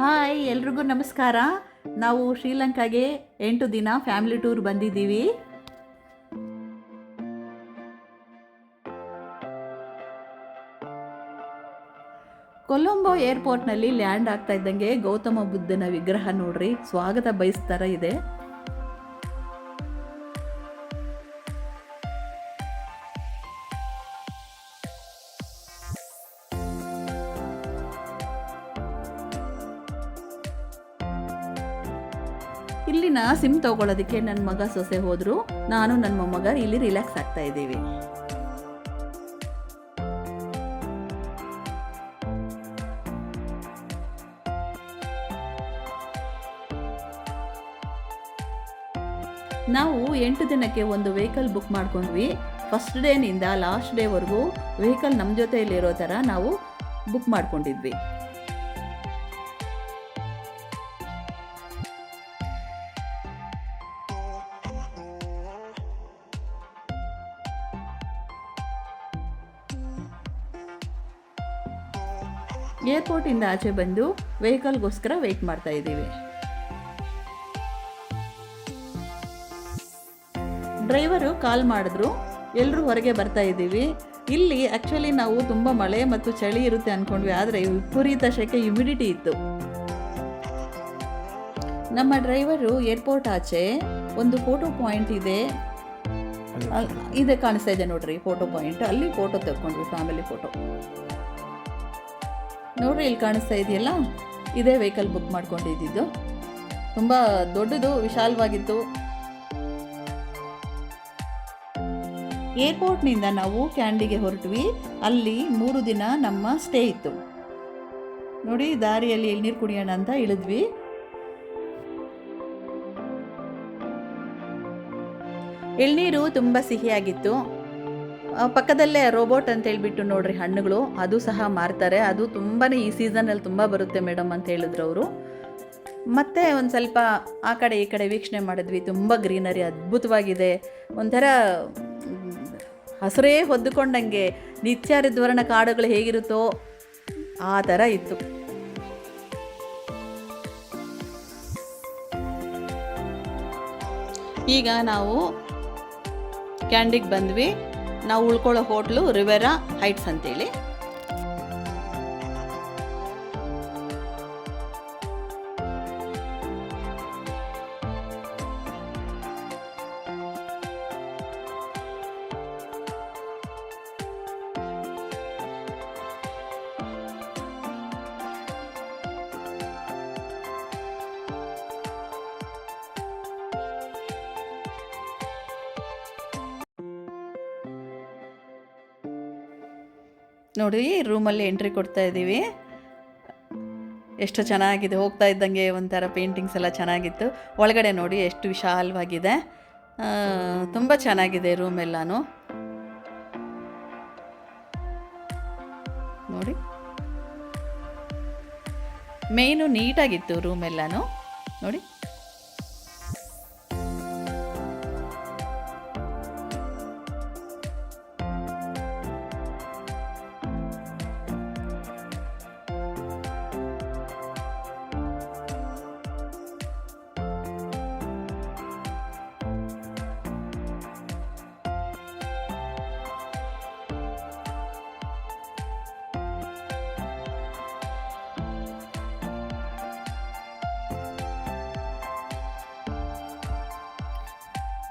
Hi ಎಲ್ರಿಗೂ ನಮಸ್ಕಾರ. ನಾವು ಶ್ರೀಲಂಕಾಗೆ 8 ದಿನ ಫ್ಯಾಮಿಲಿ ಟೂರ್ ಬಂದಿದ್ದೀವಿ. ಕೊಲಂಬೋ ಏರ್ಪೋರ್ಟ್ನಲ್ಲಿ ಲ್ಯಾಂಡ್ ಆಗ್ತಾ ಇದ್ದಂಗೆ ಗೌತಮ ಬುದ್ಧನ ವಿಗ್ರಹ ನೋಡ್ರಿ, ಸ್ವಾಗತ ಬಯಸ್ತರ ಇದೆ. ಇಲ್ಲಿನ ಸಿಮ್ ತಗೊಳ್ಳೋದಕ್ಕೆ ನನ್ನ ಮಗ ಸೊಸೆ ಹೋದ್ರು. ನಾನು ನನ್ನ ಮೊಮ್ಮಗ ಇಲ್ಲಿ ರಿಲ್ಯಾಕ್ಸ್ ಆಗ್ತಾ ಇದ್ದೀವಿ. ನಾವು 8 ದಿನಕ್ಕೆ ಒಂದು ವೆಹಿಕಲ್ ಬುಕ್ ಮಾಡ್ಕೊಂಡ್ವಿ. ಫಸ್ಟ್ ಡೇನಿಂದ ಲಾಸ್ಟ್ ಡೇವರೆಗೂ ವೆಹಿಕಲ್ ನಮ್ಮ ಜೊತೆಯಲ್ಲಿರೋ ಥರ ನಾವು ಬುಕ್ ಮಾಡ್ಕೊಂಡಿದ್ವಿ. ಏರ್ಪೋರ್ಟಿಂದ ಆಚೆ ಬಂದು ವೆಹಿಕಲ್ಗೋಸ್ಕರ ವೆಯ್ಟ್ ಮಾಡ್ತಾ ಇದ್ದೀವಿ. ಡ್ರೈವರು ಕಾಲ್ ಮಾಡಿದ್ರು, ಎಲ್ಲರೂ ಹೊರಗೆ ಬರ್ತಾ ಇದ್ದೀವಿ. ಇಲ್ಲಿ ಆ್ಯಕ್ಚುಲಿ ನಾವು ತುಂಬ ಮಳೆ ಮತ್ತು ಚಳಿ ಇರುತ್ತೆ ಅಂದ್ಕೊಂಡ್ವಿ, ಆದರೆ ವಿಪರೀತ ಶೆಕೆ, ಹ್ಯುಮಿಡಿಟಿ ಇತ್ತು. ನಮ್ಮ ಡ್ರೈವರು ಏರ್ಪೋರ್ಟ್ ಆಚೆ ಒಂದು ಫೋಟೋ ಪಾಯಿಂಟ್ ಇದೆ ಕಾಣಿಸ್ತಾ ಇದೆ ನೋಡ್ರಿ, ಫೋಟೋ ಪಾಯಿಂಟ್. ಅಲ್ಲಿ ಫೋಟೋ ತೆಕ್ಕೊಂಡ್ವಿ, ಫ್ಯಾಮಿಲಿ ಫೋಟೋ ನೋಡ್ರಿ. ಇಲ್ಲಿ ಕಾಣಿಸ್ತಾ ಇದೆಯಲ್ಲ, ಇದೇ ವೆಹಿಕಲ್ ಬುಕ್ ಮಾಡ್ಕೊಂಡಿದ್ದು. ತುಂಬ ದೊಡ್ಡದು, ವಿಶಾಲವಾಗಿತ್ತು. ಏರ್ಪೋರ್ಟ್ನಿಂದ ನಾವು ಕ್ಯಾಂಡಿಗೆ ಹೊರಟ್ವಿ. ಅಲ್ಲಿ 3 ದಿನ ನಮ್ಮ ಸ್ಟೇ ಇತ್ತು ನೋಡಿ. ದಾರಿಯಲ್ಲಿ ಎಳ್ನೀರು ಕುಡಿಯೋಣ ಅಂತ ಇಳಿದ್ವಿ. ಎಳ್ನೀರು ತುಂಬ ಸಿಹಿಯಾಗಿತ್ತು. ಪಕ್ಕದಲ್ಲೇ ರೋಬೋಟ್ ಅಂತ ಹೇಳ್ಬಿಟ್ಟು ನೋಡ್ರಿ, ಹಣ್ಣುಗಳು ಅದು ಸಹ ಮಾರ್ತಾರೆ. ಅದು ತುಂಬಾ ಈ ಸೀಸನಲ್ಲಿ ತುಂಬ ಬರುತ್ತೆ ಮೇಡಮ್ ಅಂತ ಹೇಳಿದ್ರು ಅವರು. ಮತ್ತೆ ಒಂದು ಸ್ವಲ್ಪ ಆ ಕಡೆ ಈ ಕಡೆ ವೀಕ್ಷಣೆ ಮಾಡಿದ್ವಿ. ತುಂಬ ಗ್ರೀನರಿ, ಅದ್ಭುತವಾಗಿದೆ. ಒಂಥರ ಹಸಿರೇ ಹೊದ್ದುಕೊಂಡಂಗೆ, ನಿತ್ಯಹರಿದ್ವರ್ಣ ಕಾಡುಗಳು ಹೇಗಿರುತ್ತೋ ಆ ಥರ ಇತ್ತು. ಈಗ ನಾವು ಕ್ಯಾಂಡಿಗೆ ಬಂದ್ವಿ. ನಾವು ಉಳ್ಕೊಳ್ಳೋ ಹೋಟ್ಲು ರಿವೆರಾ ಹೈಟ್ಸ್ ಅಂತೇಳಿ. ನೋಡಿ, ರೂಮಲ್ಲಿ ಎಂಟ್ರಿ ಕೊಡ್ತಾ ಇದ್ದೀವಿ. ಎಷ್ಟು ಚೆನ್ನಾಗಿದೆ, ಹೋಗ್ತಾ ಇದ್ದಂಗೆ ಒಂಥರ ಪೇಂಟಿಂಗ್ಸ್ ಎಲ್ಲ ಚೆನ್ನಾಗಿತ್ತು. ಒಳಗಡೆ ನೋಡಿ ಎಷ್ಟು ವಿಶಾಲವಾಗಿದೆ, ತುಂಬ ಚೆನ್ನಾಗಿದೆ ರೂಮ್ ಎಲ್ಲಾನು. ನೋಡಿ, ಮೇಯ್ನು ನೀಟಾಗಿತ್ತು ರೂಮ್ ಎಲ್ಲಾನು ನೋಡಿ.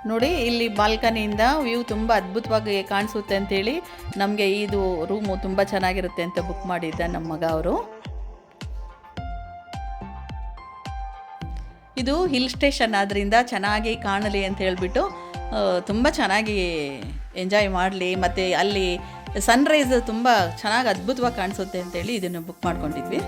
ನೋಡಿ, ಇಲ್ಲಿ ಬಾಲ್ಕನಿಯಿಂದ ವ್ಯೂ ತುಂಬ ಅದ್ಭುತವಾಗಿ ಕಾಣಿಸುತ್ತೆ ಅಂಥೇಳಿ ನಮಗೆ ಇದು ರೂಮು ತುಂಬ ಚೆನ್ನಾಗಿರುತ್ತೆ ಅಂತ ಬುಕ್ ಮಾಡಿದ್ದ ನಮ್ಮ ಮಗ ಅವರು. ಇದು ಹಿಲ್ ಸ್ಟೇಷನ್ ಆದ್ದರಿಂದ ಚೆನ್ನಾಗಿ ಕಾಣಲಿ ಅಂತ ಹೇಳಿಬಿಟ್ಟು ತುಂಬ ಚೆನ್ನಾಗಿ ಎಂಜಾಯ್ ಮಾಡಲಿ, ಮತ್ತು ಅಲ್ಲಿ ಸನ್ರೈಸ್ ತುಂಬ ಚೆನ್ನಾಗಿ ಅದ್ಭುತವಾಗಿ ಕಾಣಿಸುತ್ತೆ ಅಂತೇಳಿ ಇದನ್ನು ಬುಕ್ ಮಾಡ್ಕೊಂಡಿದ್ವಿ.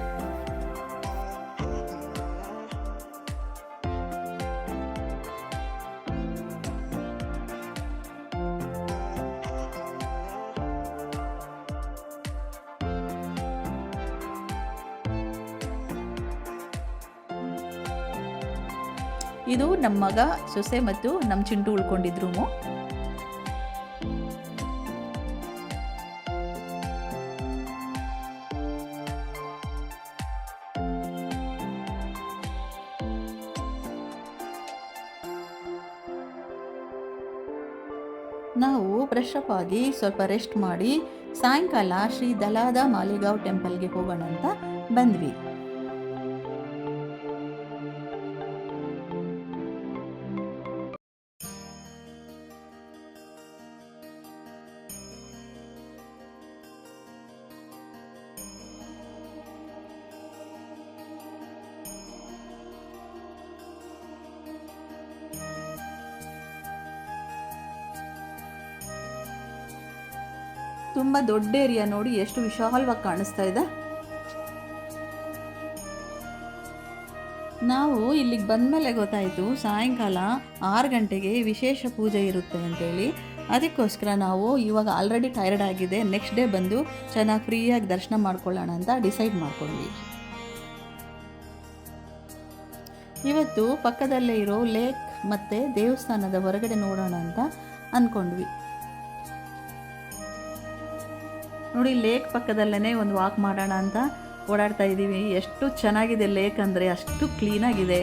ಇದು ನಮ್ಮ ಮಗ, ಸೊಸೆ ಮತ್ತು ನಮ್ಮ ಚಿಂಟು ಉಳ್ಕೊಂಡಿದ್ದ ರೂಮು. ನಾವು ಫ್ರೆಶ್ ಅಪ್ ಆಗಿ ಸ್ವಲ್ಪ ರೆಸ್ಟ್ ಮಾಡಿ ಸಾಯಂಕಾಲ ಶ್ರೀ ದಲಾದ ಮಾಲಿಗಾಂವ್ ಟೆಂಪಲ್ಗೆ ಹೋಗೋಣ ಅಂತ ಬಂದ್ವಿ. ತುಂಬ ದೊಡ್ಡ ಏರಿಯಾ ನೋಡಿ, ಎಷ್ಟು ವಿಶಾಲವಾಗಿ ಕಾಣಿಸ್ತಾ ಇದೆ. ನಾವು ಇಲ್ಲಿಗೆ ಬಂದಮೇಲೆ ಗೊತ್ತಾಯಿತು ಸಾಯಂಕಾಲ 6 ಗಂಟೆಗೆ ವಿಶೇಷ ಪೂಜೆ ಇರುತ್ತೆ ಅಂತೇಳಿ. ಅದಕ್ಕೋಸ್ಕರ ನಾವು ಇವಾಗ ಆಲ್ರೆಡಿ ಟೈರ್ಡ್ ಆಗಿದೆ, ನೆಕ್ಸ್ಟ್ ಡೇ ಬಂದು ಚೆನ್ನಾಗಿ ಫ್ರೀಯಾಗಿ ದರ್ಶನ ಮಾಡ್ಕೊಳ್ಳೋಣ ಅಂತ ಡಿಸೈಡ್ ಮಾಡ್ಕೊಂಡ್ವಿ. ಇವತ್ತು ಪಕ್ಕದಲ್ಲೇ ಇರೋ ಲೇಕ್ ಮತ್ತು ದೇವಸ್ಥಾನದ ಹೊರಗಡೆ ನೋಡೋಣ ಅಂತ ಅಂದ್ಕೊಂಡ್ವಿ. ನೋಡಿ, ಲೇಕ್ ಪಕ್ಕದಲ್ಲೇ ಒಂದು ವಾಕ್ ಮಾಡೋಣ ಅಂತ ಓಡಾಡ್ತಾ ಇದ್ದೀವಿ. ಎಷ್ಟು ಚೆನ್ನಾಗಿದೆ ಲೇಕ್ ಅಂದರೆ, ಅಷ್ಟು ಕ್ಲೀನಾಗಿದೆ.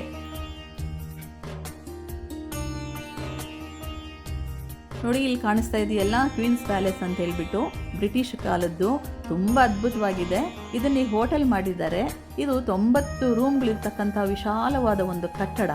ನೋಡಿ, ಇಲ್ಲಿ ಕಾಣಿಸ್ತಾ ಇದೆಯಲ್ಲ ಕ್ವೀನ್ಸ್ ಪ್ಯಾಲೇಸ್ ಅಂತ ಹೇಳ್ಬಿಟ್ಟು, ಬ್ರಿಟಿಷ್ ಕಾಲದ್ದು, ತುಂಬ ಅದ್ಭುತವಾಗಿದೆ. ಇದನ್ನು ಹೋಟೆಲ್ ಮಾಡಿದ್ದಾರೆ. ಇದು 90 ರೂಮ್ಗಳಿರ್ತಕ್ಕಂಥ ವಿಶಾಲವಾದ ಒಂದು ಕಟ್ಟಡ.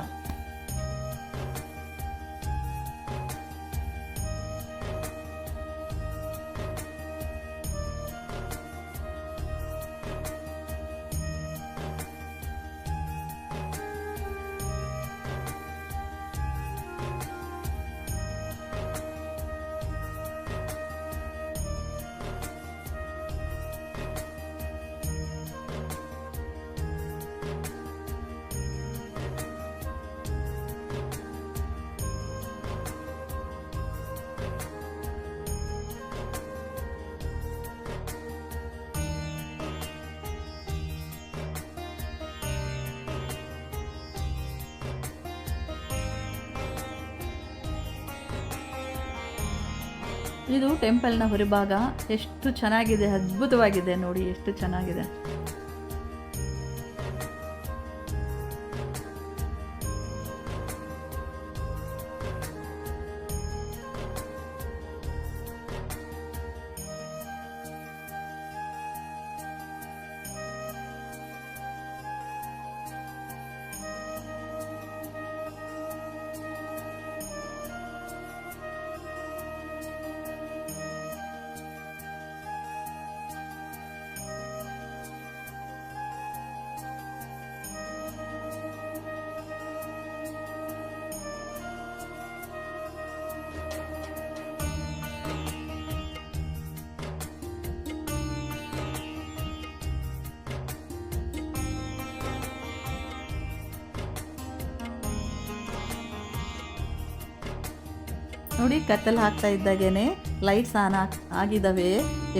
ಇದು ಟೆಂಪಲ್ನ ಹೊರಭಾಗ. ಎಷ್ಟು ಚೆನ್ನಾಗಿದೆ, ಅದ್ಭುತವಾಗಿದೆ ನೋಡಿ, ಎಷ್ಟು ಚೆನ್ನಾಗಿದೆ. ನೋಡಿ, ಕತ್ತಲು ಹಾಕ್ತಾ ಇದ್ದಾಗೇನೆ ಲೈಟ್ಸ್ ಆನ್ ಆಗಿದ್ದಾವೆ.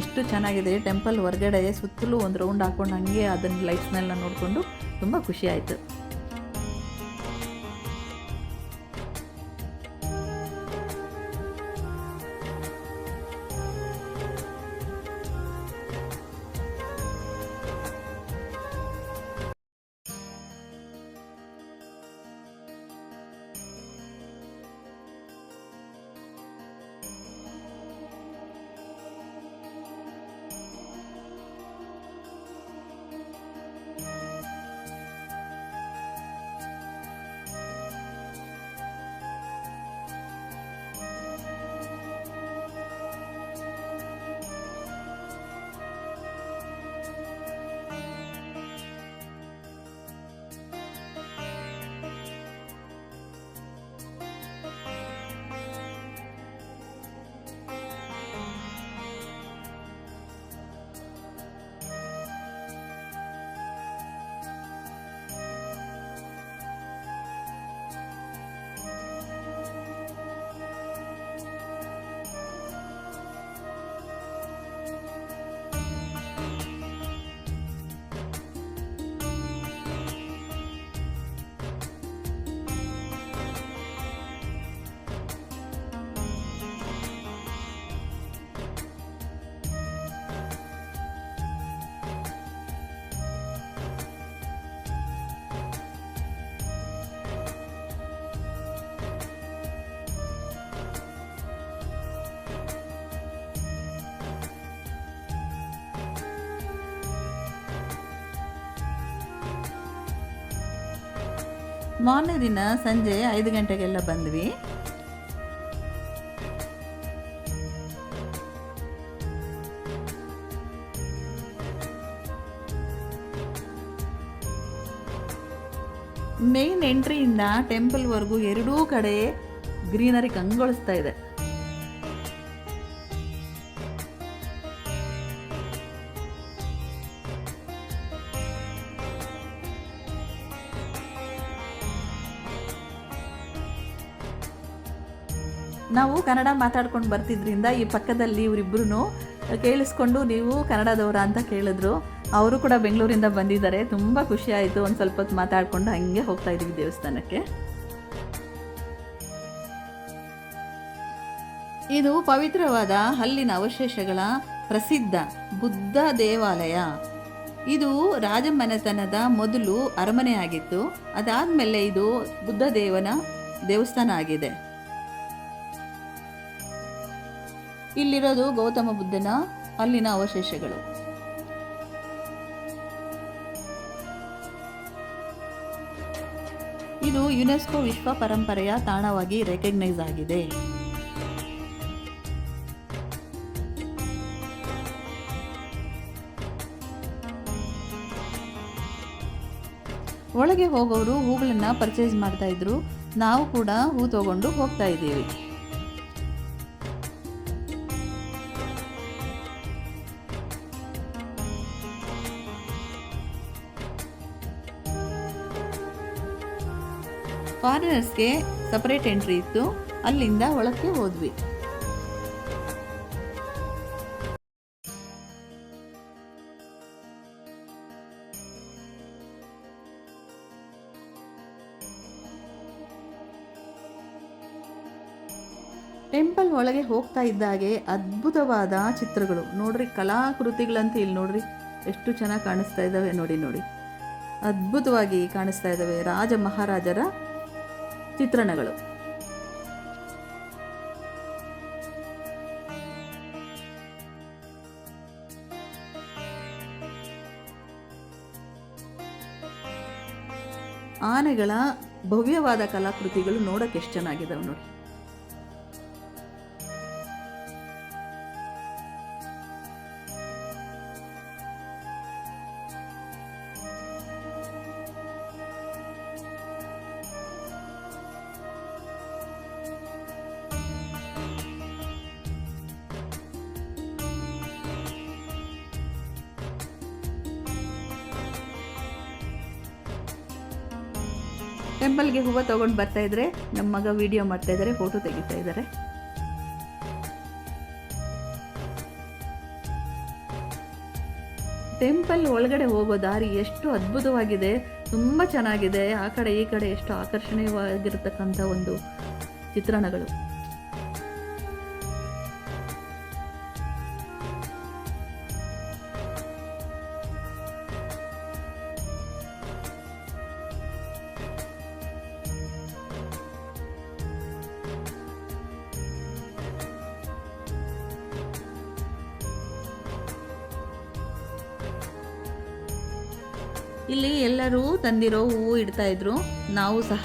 ಎಷ್ಟು ಚೆನ್ನಾಗಿದೆ. ಟೆಂಪಲ್ ಹೊರಗಡೆ ಸುತ್ತಲೂ ಒಂದು ರೌಂಡ್ ಹಾಕ್ಕೊಂಡು ಹಂಗೆ ಅದನ್ನು ಲೈಟ್ಸ್ನೆಲ್ಲ ನೋಡಿಕೊಂಡು ತುಂಬ ಖುಷಿ ಆಯಿತು. ಮಾರನೇ ದಿನ ಸಂಜೆ 5 ಗಂಟೆಗೆಲ್ಲ ಬಂದ್ವಿ. ಮೇನ್ ಎಂಟ್ರಿಯಿಂದ ಟೆಂಪಲ್ವರೆಗೂ ಎರಡೂ ಕಡೆ ಗ್ರೀನರಿ ಕಂಗೊಳಿಸ್ತಾ ಇದೆ. ನಾವು ಕನ್ನಡ ಮಾತಾಡ್ಕೊಂಡು ಬರ್ತಿದ್ರಿಂದ ಈ ಪಕ್ಕದಲ್ಲಿ ಇವರಿಬ್ಬರೂ ಕೇಳಿಸ್ಕೊಂಡು ನೀವು ಕನ್ನಡದವರ ಅಂತ ಕೇಳಿದ್ರು. ಅವರು ಕೂಡ ಬೆಂಗಳೂರಿಂದ ಬಂದಿದ್ದಾರೆ. ತುಂಬ ಖುಷಿ ಆಯಿತು. ಒಂದು ಸ್ವಲ್ಪ ಹೊತ್ತು ಮಾತಾಡಿಕೊಂಡು ಹಂಗೆ ಹೋಗ್ತಾ ಇದ್ದೀವಿ ದೇವಸ್ಥಾನಕ್ಕೆ. ಇದು ಪವಿತ್ರವಾದ ಹಲ್ಲಿನ ಅವಶೇಷಗಳ ಪ್ರಸಿದ್ಧ ಬುದ್ಧ ದೇವಾಲಯ. ಇದು ರಾಜಮನೆತನದ ಮೊದಲು ಅರಮನೆ ಆಗಿತ್ತು. ಅದಾದಮೇಲೆ ಇದು ಬುದ್ಧ ದೇವನ ದೇವಸ್ಥಾನ ಆಗಿದೆ. ಇಲ್ಲಿರೋದು ಗೌತಮ ಬುದ್ಧನ ಹಲ್ಲಿನ ಅವಶೇಷಗಳು. ಇದು ಯುನೆಸ್ಕೋ ವಿಶ್ವ ಪರಂಪರೆಯ ತಾಣವಾಗಿ ರೆಕಗ್ನೈಸ್ ಆಗಿದೆ. ಒಳಗೆ ಹೋಗೋರು ಹೂಗಳನ್ನ ಪರ್ಚೇಸ್ ಮಾಡ್ತಾ ಇದ್ರು. ನಾವು ಕೂಡ ಹೂ ತಗೊಂಡು ಹೋಗ್ತಾ ಇದ್ದೀವಿ. ಫಾರಿನರ್ಸ್ಗೆ ಸಪರೇಟ್ ಎಂಟ್ರಿ ಇತ್ತು. ಅಲ್ಲಿಂದ ಒಳಕ್ಕೆ ಹೋದ್ವಿ. ಟೆಂಪಲ್ ಒಳಗೆ ಹೋಗ್ತಾ ಇದ್ದಾಗೆ ಅದ್ಭುತವಾದ ಚಿತ್ರಗಳು ನೋಡ್ರಿ, ಕಲಾಕೃತಿಗಳಂತ ಇಲ್ಲಿ ನೋಡ್ರಿ ಎಷ್ಟು ಚೆನ್ನಾಗಿ ಕಾಣಿಸ್ತಾ ಇದ್ದಾವೆ. ನೋಡಿ ಅದ್ಭುತವಾಗಿ ಕಾಣಿಸ್ತಾ ಇದ್ದಾವೆ ರಾಜ ಮಹಾರಾಜರ ಚಿತ್ರಣಗಳು. ಆನೆಗಳ ಭವ್ಯವಾದ ಕಲಾಕೃತಿಗಳು ನೋಡಕ್ಕೆ ಎಷ್ಟು ಚೆನ್ನಾಗಿದ್ದಾವೆ ನೋಡಿ. ಟೆಂಪಲ್ಗೆ ಹೂವು ತೊಗೊಂಡು ಬರ್ತಾ ಇದ್ರೆ ನಮ್ಮ ಮಗ ವಿಡಿಯೋ ಮಾಡ್ತಾ ಇದ್ದಾರೆ, ಫೋಟೋ ತೆಗಿತಾ ಇದ್ದಾರೆ. ಟೆಂಪಲ್ ಒಳಗಡೆ ಹೋಗೋ ದಾರಿ ಎಷ್ಟು ಅದ್ಭುತವಾಗಿದೆ, ತುಂಬ ಚೆನ್ನಾಗಿದೆ. ಆ ಕಡೆ ಈ ಕಡೆ ಎಷ್ಟು ಆಕರ್ಷಣೀಯವಾಗಿರತಕ್ಕಂಥ ಒಂದು ಚಿತ್ರಣಗಳು. ಇಲ್ಲಿ ಎಲ್ಲರೂ ತಂದಿರೋ ಹೂವು ಇಡ್ತಾ ಇದ್ರು. ನಾವು ಸಹ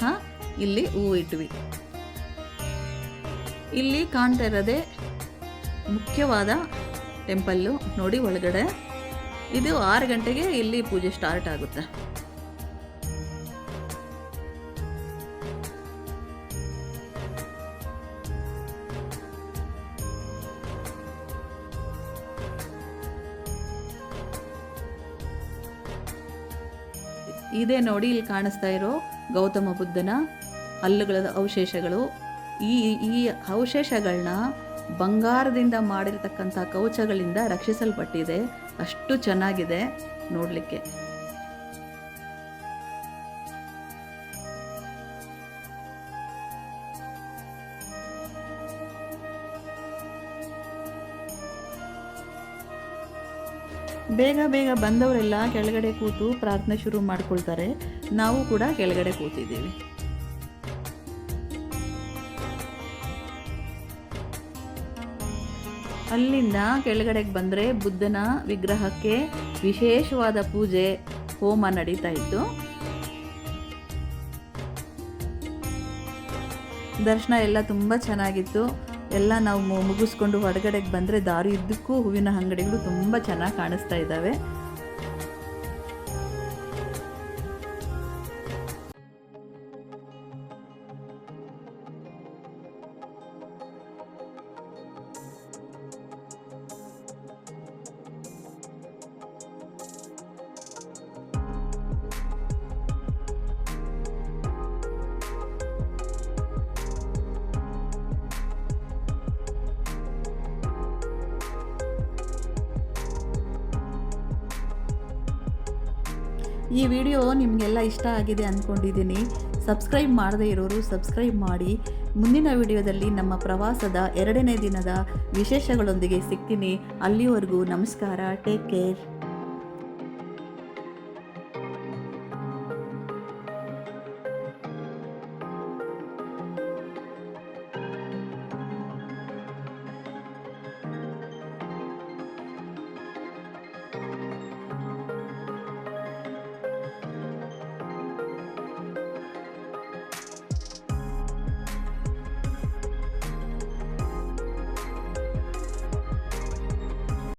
ಇಲ್ಲಿ ಹೂವು ಇಟ್ವಿ. ಇಲ್ಲಿ ಕಾಣ್ತಾ ಇರೋದೇ ಮುಖ್ಯವಾದ ಟೆಂಪಲ್ಲು ನೋಡಿ ಒಳಗಡೆ. ಇದು 6 ಗಂಟೆಗೆ ಇಲ್ಲಿ ಪೂಜೆ ಸ್ಟಾರ್ಟ್ ಆಗುತ್ತೆ. ಇದೇ ನೋಡಿ ಇಲ್ಲಿ ಕಾಣಿಸ್ತಾ ಇರೋ ಗೌತಮ ಬುದ್ಧನ ಹಲ್ಲುಗಳ ಅವಶೇಷಗಳು. ಈ ಅವಶೇಷಗಳನ್ನ ಬಂಗಾರದಿಂದ ಮಾಡಿರ್ತಕ್ಕಂಥ ಕವಚಗಳಿಂದ ರಕ್ಷಿಸಲ್ಪಟ್ಟಿದೆ. ಅಷ್ಟು ಚೆನ್ನಾಗಿದೆ ನೋಡಲಿಕ್ಕೆ. ಬೇಗ ಬೇಗ ಬಂದವರೆಲ್ಲ ಕೆಳಗಡೆ ಕೂತು ಪ್ರಾರ್ಥನೆ ಶುರು ಮಾಡ್ಕೊಳ್ತಾರೆ. ನಾವು ಕೂಡ ಕೆಳಗಡೆ ಕೂತಿದ್ದೀವಿ. ಅಲ್ಲಿಂದ ಕೆಳಗಡೆಗೆ ಬಂದರೆ ಬುದ್ಧನ ವಿಗ್ರಹಕ್ಕೆ ವಿಶೇಷವಾದ ಪೂಜೆ ಹೋಮ ನಡೀತಾ ಇತ್ತು. ದರ್ಶನ ಎಲ್ಲ ತುಂಬ ಚೆನ್ನಾಗಿತ್ತು. ಎಲ್ಲ ನಾವು ಮುಗಿಸ್ಕೊಂಡು ಹೊರಗಡೆಗೆ ಬಂದರೆ ದಾರಿ ಉದ್ದಕ್ಕೂ ಹೂವಿನ ಅಂಗಡಿಗಳು ತುಂಬ ಚೆನ್ನಾಗಿ ಕಾಣಿಸ್ತಾ ಇದ್ದಾವೆ. ಈ ವಿಡಿಯೋ ನಿಮಗೆಲ್ಲ ಇಷ್ಟ ಆಗಿದೆ ಅಂದ್ಕೊಂಡಿದ್ದೀನಿ. ಸಬ್ಸ್ಕ್ರೈಬ್ ಮಾಡದೇ ಇರೋರು ಸಬ್ಸ್ಕ್ರೈಬ್ ಮಾಡಿ. ಮುಂದಿನ ವಿಡಿಯೋದಲ್ಲಿ ನಮ್ಮ ಪ್ರವಾಸದ 2ನೇ ದಿನದ ವಿಶೇಷಗಳೊಂದಿಗೆ ಸಿಗ್ತೀನಿ. ಅಲ್ಲಿವರೆಗೂ ನಮಸ್ಕಾರ. Take care.